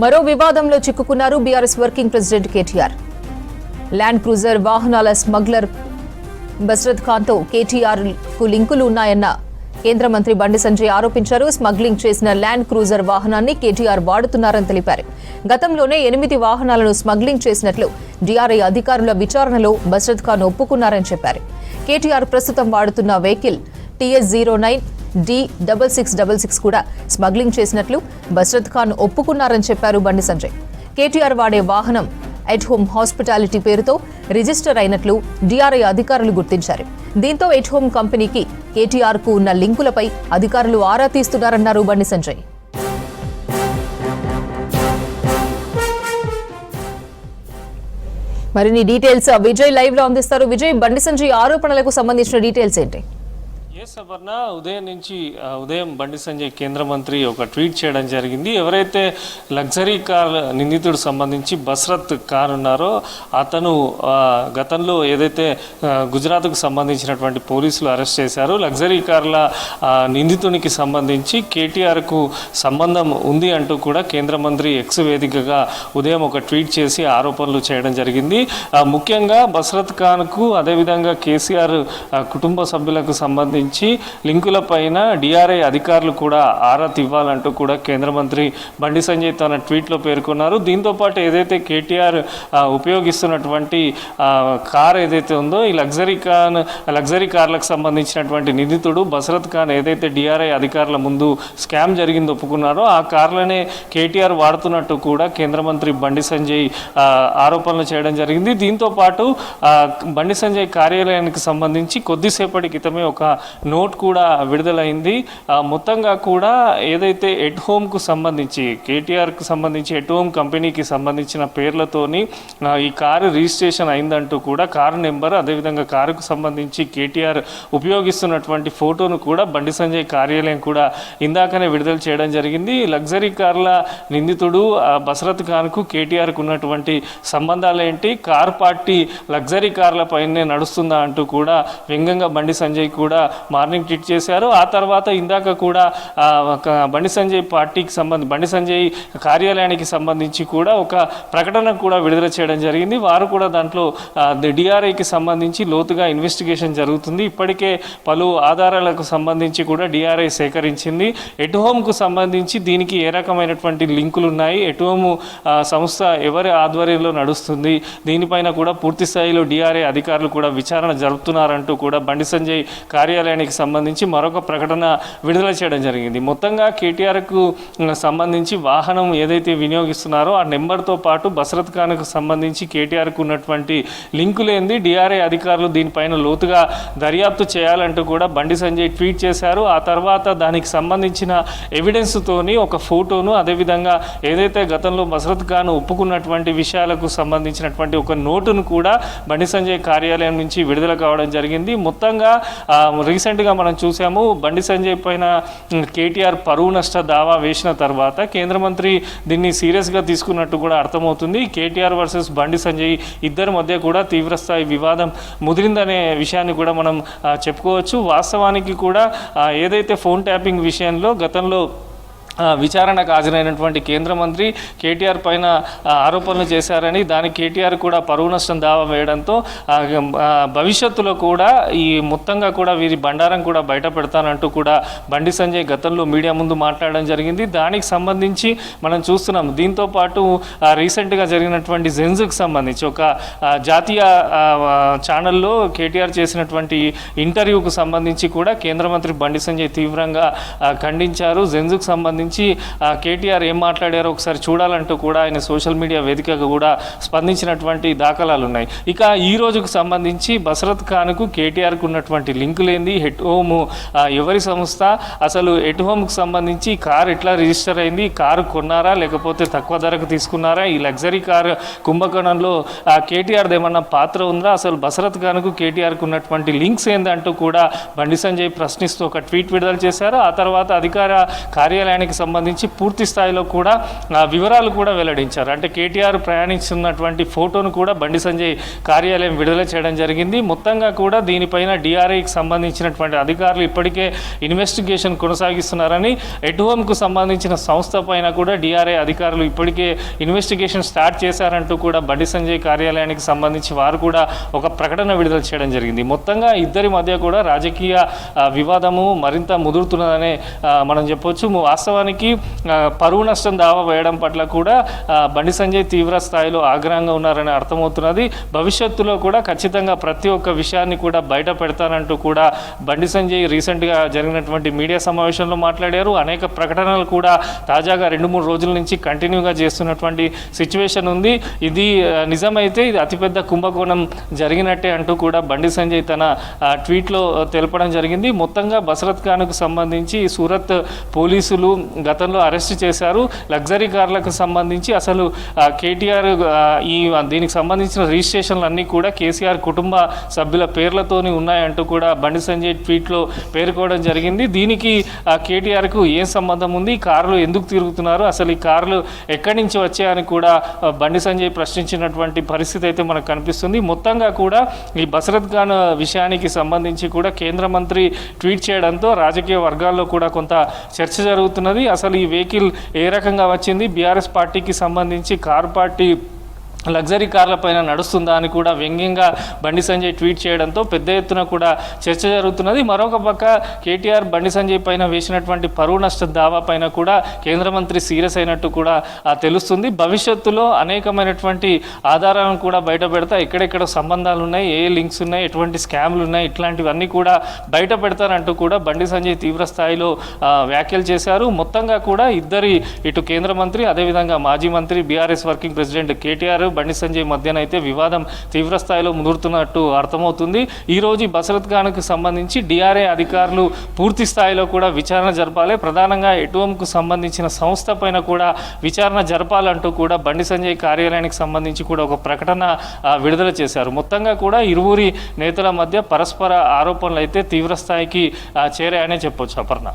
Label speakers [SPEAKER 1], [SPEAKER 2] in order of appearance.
[SPEAKER 1] మరో వివాదంలో చిక్కుకున్నారు BRS working president KTR. Land cruiser వాహనాల స్మగ్లర్ బస్రత్ ఖాన్తో కేటీఆర్కు లింకులు ఉన్నాయన్న కేంద్ర మంత్రి బండి సంజయ్ ఆరోపించారు. స్మగ్లింగ్ చేసిన ల్యాండ్ క్రూజర్ వాహనాన్ని కేటీఆర్ వాడుతున్నారని తెలిపారు. గతంలోనే 8 వాహనాలను స్మగ్లింగ్ చేసినట్లు డీఆర్ఐ అధికారుల విచారణలో బస్రత్ ఖాన్ ఒప్పుకున్నారని చెప్పారు. కేటీఆర్ ప్రస్తుతం వాడుతున్న వెహికల్ TS09 D6666 కూడా స్మగ్లింగ్ చేసినట్లు బస్రత్ ఖాన్ ఒప్పుకున్నారని చెప్పారు బండి సంజయ్. కేటీఆర్ వాడే వాహనం ఎట్ హోమ్ హాస్పిటాలిటీ పేరుతో రిజిస్టర్ అయినట్లు డీఆర్ఐ అధికారులు గుర్తించారు. దీంతో ఎట్ హోమ్ కంపెనీకి కేటీఆర్ కు ఉన్న లింకులపై అధికారులు ఆరా తీస్తున్నారన్నారు బండి సంజయ్. మరిన్ని డీటెయిల్స్ విజయ్ లైవ్ లో అందిస్తారు. విజయ్, బండి సంజయ్ ఆరోపణలకు సంబంధించిన డీటెయిల్స్ ఏంటి?
[SPEAKER 2] అపర్ణ, ఉదయం బండి సంజయ్ కేంద్ర మంత్రి ఒక ట్వీట్ చేయడం జరిగింది. ఎవరైతే లగ్జరీ కార్ నిందితుడు సంబంధించి బస్రత్ ఖాన్ ఉన్నారో అతను గతంలో ఏదైతే గుజరాత్కు సంబంధించినటువంటి పోలీసులు అరెస్ట్ చేశారు, లగ్జరీ కార్ల నిందితునికి సంబంధించి కేటీఆర్కు సంబంధం ఉంది అంటూ కూడా కేంద్ర మంత్రి ఎక్స్ వేదికగా ఉదయం ఒక ట్వీట్ చేసి ఆరోపణలు చేయడం జరిగింది. ముఖ్యంగా బస్రత్ ఖాన్కు అదేవిధంగా కేసీఆర్ కుటుంబ సభ్యులకు సంబంధించి లింకుల పైన డీఆర్ఐ అధికారులు కూడా ఆరా తీవ్వాలంటూ కూడా కేంద్ర మంత్రి బండి సంజయ్ తన ట్వీట్లో పేర్కొన్నారు. దీంతోపాటు ఏదైతే కేటీఆర్ ఉపయోగిస్తున్నటువంటి కార్ ఏదైతే ఉందో ఈ లగ్జరీ కార్లకు సంబంధించినటువంటి నిందితుడు బస్రత్ ఖాన్ ఏదైతే డీఆర్ఐ అధికారుల ముందు స్కామ్ జరిగింది ఒప్పుకున్నారో ఆ కార్లనే కేటీఆర్ వాడుతున్నట్టు కూడా కేంద్ర మంత్రి బండి సంజయ్ ఆరోపణలు చేయడం జరిగింది. దీంతోపాటు బండి సంజయ్ కార్యాలయానికి సంబంధించి కొద్దిసేపటి క్రితమే ఒక నోట్ కూడా విడుదలైంది. మొత్తంగా కూడా ఏదైతే ఎట్ హోమ్కు సంబంధించి కేటీఆర్కు సంబంధించి ఎట్ హోమ్ కంపెనీకి సంబంధించిన పేర్లతోని ఈ కారు రిజిస్ట్రేషన్ అయిందంటూ కూడా కారు నెంబర్ అదేవిధంగా కారుకు సంబంధించి కేటీఆర్ ఉపయోగిస్తున్నటువంటి ఫోటోను కూడా బండి సంజయ్ కార్యాలయం కూడా ఇందాకనే విడుదల చేయడం జరిగింది. లగ్జరీ కార్ల నిందితుడు బస్రత్ ఖాన్కు కేటీఆర్కు ఉన్నటువంటి సంబంధాలు ఏంటి, కార్ పార్టీ లగ్జరీ కార్ల పైనే నడుస్తుందా అంటూ కూడా వ్యంగ్యంగా బండి సంజయ్ కూడా మార్నింగ్ ట్వీట్ చేశారు. ఆ తర్వాత ఇందాక కూడా బండి సంజయ్ కార్యాలయానికి సంబంధించి కూడా ఒక ప్రకటన కూడా విడుదల చేయడం జరిగింది. వారు కూడా దాంట్లో డిఆర్ఐకి సంబంధించి లోతుగా ఇన్వెస్టిగేషన్ జరుగుతుంది, ఇప్పటికే పలు ఆధారాలకు సంబంధించి కూడా డిఆర్ఐ సేకరించింది. ఎట్ హోమ్కు సంబంధించి దీనికి ఏ రకమైనటువంటి లింకులు ఉన్నాయి, ఎట్ హోమ్ సంస్థ ఎవరి ఆధ్వర్యంలో నడుస్తుంది, దీనిపైన కూడా పూర్తి స్థాయిలో డిఆర్ఐ అధికారులు కూడా విచారణ జరుపుతున్నారంటూ కూడా బండి సంజయ్ కార్యాలయానికి సంబంధించి మరొక ప్రకటన విడుదల చేయడం జరిగింది. మొత్తంగా కేటీఆర్కు సంబంధించి వాహనం ఏదైతే వినియోగిస్తున్నారో ఆ నెంబర్తో పాటు బస్రత్ ఖాన్కు సంబంధించి కేటీఆర్కు ఉన్నటువంటి లింకులేంది డిఆర్ఐ అధికారులు దీనిపైన లోతుగా దర్యాప్తు చేయాలంటూ కూడా బండి సంజయ్ ట్వీట్ చేశారు. ఆ తర్వాత దానికి సంబంధించిన ఎవిడెన్స్తోని ఒక ఫోటోను అదేవిధంగా ఏదైతే గతంలో బస్రత్ ఖాన్ ఒప్పుకున్నటువంటి విషయాలకు సంబంధించినటువంటి ఒక నోటును కూడా బండి సంజయ్ కార్యాలయం నుంచి విడుదల కావడం జరిగింది. మొత్తంగా రీసెంట్గా మనం చూసాము బండి సంజయ్ పైన కేటీఆర్ పరువు నష్ట దావా వేసిన తర్వాత కేంద్ర మంత్రి దీన్ని సీరియస్గా తీసుకున్నట్టు కూడా అర్థమవుతుంది. కేటీఆర్ వర్సెస్ బండి సంజయ్ ఇద్దరి మధ్య కూడా తీవ్రస్థాయి వివాదం ముదిరిందనే విషయాన్ని కూడా మనం చెప్పుకోవచ్చు. వాస్తవానికి కూడా ఏదైతే ఫోన్ ట్యాపింగ్ విషయంలో గతంలో విచారణకు హాజరైనటువంటి కేంద్ర మంత్రి కేటీఆర్ పైన ఆరోపణలు చేశారని దానికి కేటీఆర్ కూడా పరువు నష్టం దావా వేయడంతో భవిష్యత్తులో కూడా ఈ మొత్తంగా కూడా వీరి బండారం కూడా బయట పెడతానంటూ కూడా బండి సంజయ్ గతంలో మీడియా ముందు మాట్లాడడం జరిగింది. దానికి సంబంధించి మనం చూస్తున్నాం. దీంతోపాటు రీసెంట్గా జరిగినటువంటి జెన్జుకు సంబంధించి ఒక జాతీయ ఛానల్లో కేటీఆర్ చేసినటువంటి ఇంటర్వ్యూకు సంబంధించి కూడా కేంద్ర మంత్రి బండి సంజయ్ తీవ్రంగా ఖండించారు. జెన్జుకు సంబంధించి కేటీఆర్ ఏం మాట్లాడారో ఒకసారి చూడాలంటూ కూడా ఆయన సోషల్ మీడియా వేదికగా కూడా స్పందించినటువంటి దాఖలాలు ఉన్నాయి. ఇక ఈ రోజుకు సంబంధించి బస్రత్ ఖాన్కు కేటీఆర్కు ఉన్నటువంటి లింకులేంది, ఎట్ హోమ్ ఎవరి సంస్థ, అసలు ఎట్ హోమ్కి సంబంధించి కారు ఎట్లా రిజిస్టర్ అయింది, కారు కొన్నారా లేకపోతే తక్కువ ధరకు తీసుకున్నారా, ఈ లగ్జరీ కార్ కుంభకోణంలో కేటీఆర్ది ఏమన్నా పాత్ర ఉందా, అసలు బస్రత్ ఖాన్కు కేటీఆర్కు ఉన్నటువంటి లింక్స్ ఏందంటూ కూడా బండి సంజయ్ ప్రశ్నిస్తూ ఒక ట్వీట్ విడుదల చేశారు. ఆ తర్వాత అధికార కార్యాలయానికి విషయానికి సంబంధించి పూర్తి స్థాయిలో కూడా వివరాలు కూడా వెల్లడించారు. అంటే కేటీఆర్ ప్రయాణిస్తున్నటువంటి ఫోటోను కూడా బండి సంజయ్ కార్యాలయం విడుదల చేయడం జరిగింది. మొత్తంగా కూడా దీనిపైన డిఆర్ఐకి సంబంధించినటువంటి అధికారులు ఇప్పటికే ఇన్వెస్టిగేషన్ కొనసాగిస్తున్నారని, ఎట్ హోమ్కు సంబంధించిన సంస్థ పైన కూడా డిఆర్ఐ అధికారులు ఇప్పటికే ఇన్వెస్టిగేషన్ స్టార్ట్ చేశారంటూ కూడా బండి సంజయ్ కార్యాలయానికి సంబంధించి వారు కూడా ఒక ప్రకటన విడుదల చేయడం జరిగింది. మొత్తంగా ఇద్దరి మధ్య కూడా రాజకీయ వివాదము మరింత ముదురుతున్నదనే మనం చెప్పొచ్చు. వాస్తవానికి పరువు నష్టం దావా వేయడం పట్ల కూడా బండి సంజయ్ తీవ్ర స్థాయిలో ఆగ్రహంగా ఉన్నారని అర్థమవుతున్నది. భవిష్యత్తులో కూడా ఖచ్చితంగా ప్రతి ఒక్క విషయాన్ని కూడా బయట పెడతానంటూ కూడా బండి సంజయ్ రీసెంట్గా జరిగినటువంటి మీడియా సమావేశంలో మాట్లాడారు. అనేక ప్రకటనలు కూడా తాజాగా 2-3 రోజుల నుంచి కంటిన్యూగా చేస్తున్నటువంటి సిచ్యువేషన్ ఉంది. ఇది నిజమైతే ఇది అతిపెద్ద కుంభకోణం జరిగినట్టే అంటూ కూడా బండి సంజయ్ తన ట్వీట్లో తెలపడం జరిగింది. మొత్తంగా బసరత్ ఖాన్కు సంబంధించి సూరత్ పోలీసులు గతంలో అరెస్ట్ చేశారు. లగ్జరీ కార్లకు సంబంధించి అసలు కేటీఆర్ దీనికి సంబంధించిన రిజిస్ట్రేషన్లు అన్నీ కూడా కేసీఆర్ కుటుంబ సభ్యుల పేర్లతోని ఉన్నాయంటూ కూడా బండి సంజయ్ ట్వీట్లో పేర్కోవడం జరిగింది. దీనికి కేటీఆర్కు ఏం సంబంధం ఉంది, కార్లు ఎందుకు తిరుగుతున్నారు, అసలు ఈ కార్లు ఎక్కడి నుంచి వచ్చాయని కూడా బండి సంజయ్ ప్రశ్నించినటువంటి పరిస్థితి అయితే మనకు కనిపిస్తుంది. మొత్తంగా కూడా ఈ బసరత్ ఖాన్ విషయానికి సంబంధించి కూడా కేంద్ర మంత్రి ట్వీట్ చేయడంతో రాజకీయ వర్గాల్లో కూడా కొంత చర్చ జరుగుతున్నది. అసలు ఈ వెహికల్ ఏ రకంగా వచ్చింది, బీఆర్ఎస్ పార్టీకి సంబంధించి కారు పార్టీ లగ్జరీ కార్ల పైన నడుస్తుందా అని కూడా వ్యంగ్యంగా బండి సంజయ్ ట్వీట్ చేయడంతో పెద్ద ఎత్తున కూడా చర్చ జరుగుతున్నది. మరొక పక్క కేటీఆర్ బండి సంజయ్ పైన వేసినటువంటి పరువు నష్ట దావా పైన కూడా కేంద్ర మంత్రి సీరియస్ అయినట్టు కూడా తెలుస్తుంది. భవిష్యత్తులో అనేకమైనటువంటి ఆధారాలను కూడా బయట పెడతా, ఎక్కడెక్కడ సంబంధాలు ఉన్నాయి, ఏ లింక్స్ ఉన్నాయి, ఎటువంటి స్కామ్లు ఉన్నాయి, ఇట్లాంటివన్నీ కూడా బయట పెడతారంటూ కూడా బండి సంజయ్ తీవ్ర స్థాయిలో వ్యాఖ్యలు చేశారు. మొత్తంగా కూడా ఇద్దరి ఇటు కేంద్ర మంత్రి అదేవిధంగా మాజీ మంత్రి BRS working president KTR Bandi Sanjay మధ్యనైతే వివాదం తీవ్ర స్థాయిలో ముదురుతున్నట్టు అర్థమవుతుంది. ఈరోజు బసరత్ ఖాన్కు సంబంధించి డిఆర్ఐ అధికారులు పూర్తి స్థాయిలో కూడా విచారణ జరపాలి, ప్రధానంగా ఎటువంకు సంబంధించిన సంస్థ పైన కూడా విచారణ జరపాలంటూ కూడా బండి సంజయ్ కార్యాలయానికి సంబంధించి కూడా ఒక ప్రకటన విడుదల చేశారు. మొత్తంగా కూడా ఇరువురి నేతల మధ్య పరస్పర ఆరోపణలు అయితే తీవ్ర స్థాయికి చేరాయనే చెప్పొచ్చు. అపర్ణ.